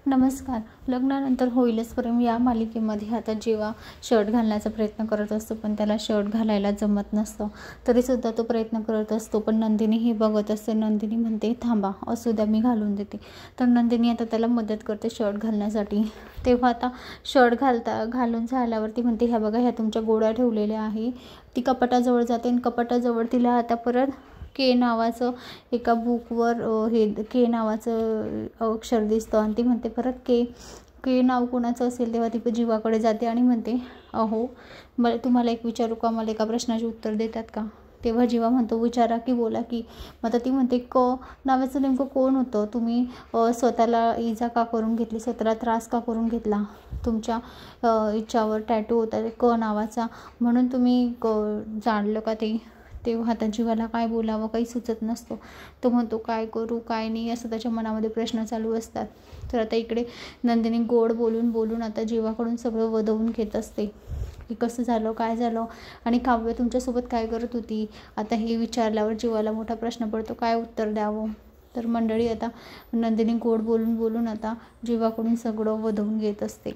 नमस्कार. लग्नानंतर होईलच प्रेम या मालिकेमध्ये आता जीवा शर्ट घालण्याचा प्रयत्न करत असतो, पण त्याला शर्ट घालायला जमत नसतं. तरीसुद्धा तो प्रयत्न करत असतो, पण नंदिनी ही बघत असते. नंदिनी म्हणते, थांबा, असू द्या, मी घालून देते. तर नंदिनी आता त्याला मदत करते शर्ट घालण्यासाठी. तेव्हा आता शर्ट घालून झाल्यावरती म्हणते, ह्या बघा, ह्या तुमच्या गोळ्या ठेवलेल्या आहे. ती कपाटाजवळ जाते आणि कपाटाजवळ तिला आता परत के नावाचं एका बुकवर हे के नावाचं अक्षर दिसतं आणि ती म्हणते परत के के नाव कोणाचं असेल. तेव्हा ती जीवाकडे जाते आणि म्हणते, अहो, मला तुम्हाला एक विचारू का, मला एका प्रश्नाचे उत्तर देतात का. तेव्हा जीवा म्हणतो, विचारा की, बोला की. मग आता ती म्हणते, क नावाचं नेमकं कोण होतं. तुम्ही स्वतःला इजा का करून घेतली, स्वतःला त्रास का करून घेतला. तुमच्या इच्छावर टॅटू होता क नावाचा, म्हणून तुम्ही जाणलं का ते. तेव्हा आता जीवाला काय बोलावं काही सुचत नसतो. तो म्हणतो, काय करू काय नाही, असं त्याच्या मनामध्ये प्रश्न चालू असतात. तर आता इकडे नंदिनी गोड बोलून बोलून आता जीवाकडून सगळं वदवून घेत असते की कसं झालं, काय झालं आणि काव्य तुमच्यासोबत काय करत होती. आता हे विचारल्यावर जीवाला मोठा प्रश्न पडतो, काय उत्तर द्यावं. तर मंडळी, आता नंदिनी गोड बोलून बोलून आता जीवाकडून सगळं वदवून घेत असते.